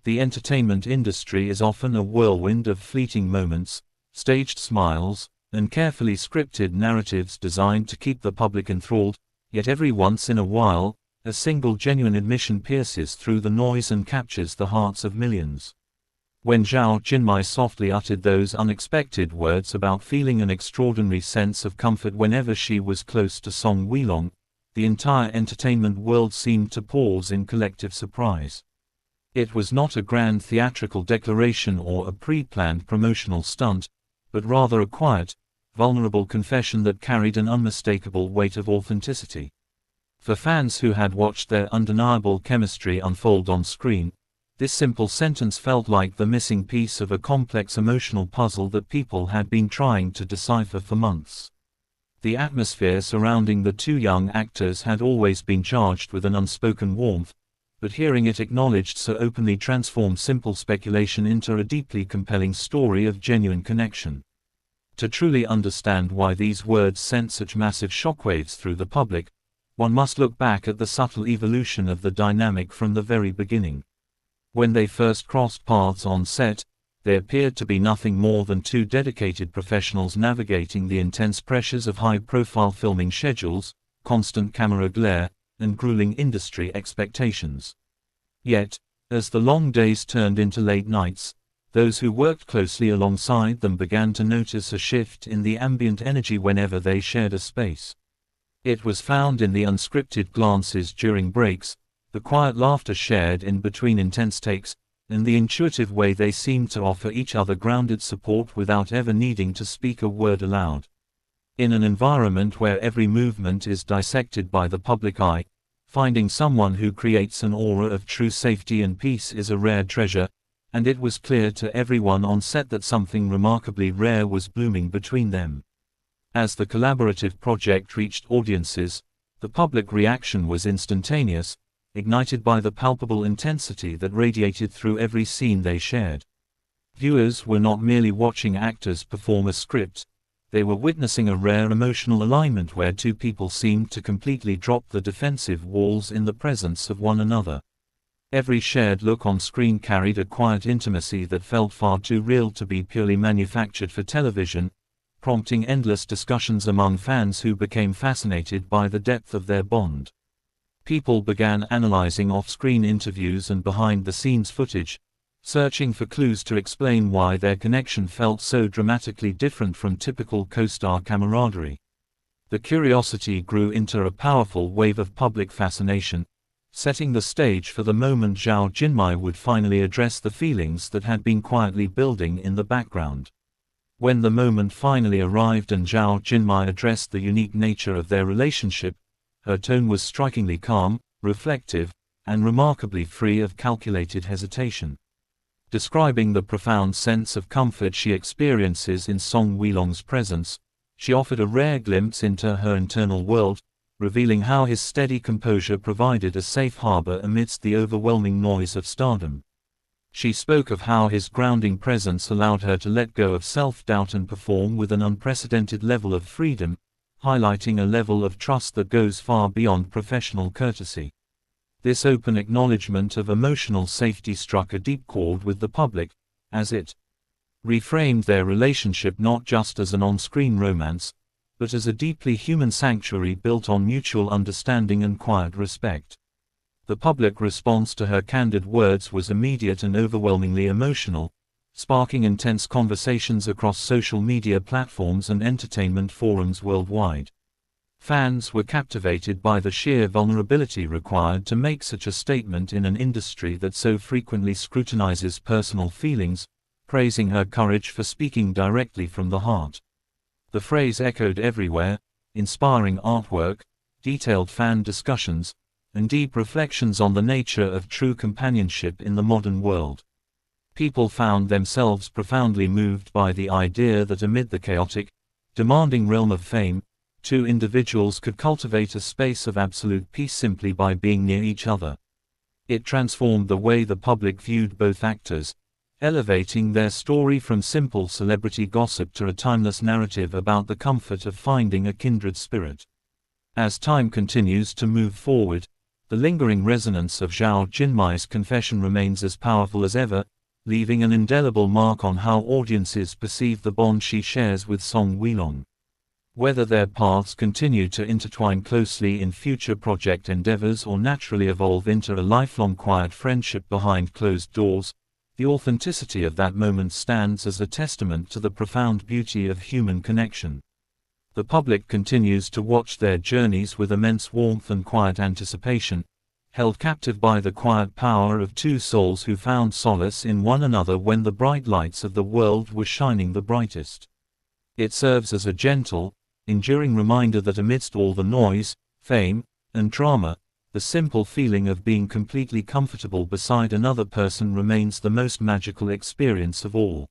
The entertainment industry is often a whirlwind of fleeting moments, staged smiles, and carefully scripted narratives designed to keep the public enthralled, yet every once in a while, a single genuine admission pierces through the noise and captures the hearts of millions. When Zhao Jinmai softly uttered those unexpected words about feeling an extraordinary sense of comfort whenever she was close to Song Weilong, the entire entertainment world seemed to pause in collective surprise. It was not a grand theatrical declaration or a pre-planned promotional stunt, but rather a quiet, vulnerable confession that carried an unmistakable weight of authenticity. For fans who had watched their undeniable chemistry unfold on screen, this simple sentence felt like the missing piece of a complex emotional puzzle that people had been trying to decipher for months. The atmosphere surrounding the two young actors had always been charged with an unspoken warmth, but hearing it acknowledged so openly transformed simple speculation into a deeply compelling story of genuine connection. To truly understand why these words sent such massive shockwaves through the public, one must look back at the subtle evolution of the dynamic from the very beginning. When they first crossed paths on set, they appeared to be nothing more than two dedicated professionals navigating the intense pressures of high-profile filming schedules, constant camera glare, and grueling industry expectations. Yet, as the long days turned into late nights, those who worked closely alongside them began to notice a shift in the ambient energy whenever they shared a space. It was found in the unscripted glances during breaks, the quiet laughter shared in between intense takes, and the intuitive way they seemed to offer each other grounded support without ever needing to speak a word aloud. In an environment where every movement is dissected by the public eye, finding someone who creates an aura of true safety and peace is a rare treasure, and it was clear to everyone on set that something remarkably rare was blooming between them. As the collaborative project reached audiences, the public reaction was instantaneous, ignited by the palpable intensity that radiated through every scene they shared. Viewers were not merely watching actors perform a script, they were witnessing a rare emotional alignment where two people seemed to completely drop the defensive walls in the presence of one another. Every shared look on screen carried a quiet intimacy that felt far too real to be purely manufactured for television, prompting endless discussions among fans who became fascinated by the depth of their bond. People began analyzing off-screen interviews and behind-the-scenes footage, searching for clues to explain why their connection felt so dramatically different from typical co-star camaraderie. The curiosity grew into a powerful wave of public fascination, setting the stage for the moment Zhao Jinmai would finally address the feelings that had been quietly building in the background. When the moment finally arrived and Zhao Jinmai addressed the unique nature of their relationship, her tone was strikingly calm, reflective, and remarkably free of calculated hesitation. Describing the profound sense of comfort she experiences in Song Weilong's presence, she offered a rare glimpse into her internal world, revealing how his steady composure provided a safe harbor amidst the overwhelming noise of stardom. She spoke of how his grounding presence allowed her to let go of self-doubt and perform with an unprecedented level of freedom, highlighting a level of trust that goes far beyond professional courtesy. This open acknowledgement of emotional safety struck a deep chord with the public, as it reframed their relationship not just as an on-screen romance, but as a deeply human sanctuary built on mutual understanding and quiet respect. The public response to her candid words was immediate and overwhelmingly emotional, sparking intense conversations across social media platforms and entertainment forums worldwide. Fans were captivated by the sheer vulnerability required to make such a statement in an industry that so frequently scrutinizes personal feelings, praising her courage for speaking directly from the heart. The phrase echoed everywhere, inspiring artwork, detailed fan discussions, and deep reflections on the nature of true companionship in the modern world. People found themselves profoundly moved by the idea that amid the chaotic, demanding realm of fame, two individuals could cultivate a space of absolute peace simply by being near each other. It transformed the way the public viewed both actors, elevating their story from simple celebrity gossip to a timeless narrative about the comfort of finding a kindred spirit. As time continues to move forward, The lingering resonance of Zhao Jinmai's confession remains as powerful as ever, leaving an indelible mark on how audiences perceive the bond she shares with Song Weilong. Whether their paths continue to intertwine closely in future project endeavors or naturally evolve into a lifelong quiet friendship behind closed doors, the authenticity of that moment stands as a testament to the profound beauty of human connection. The public continues to watch their journeys with immense warmth and quiet anticipation, held captive by the quiet power of two souls who found solace in one another when the bright lights of the world were shining the brightest. It serves as a gentle, enduring reminder that amidst all the noise, fame, and drama, the simple feeling of being completely comfortable beside another person remains the most magical experience of all.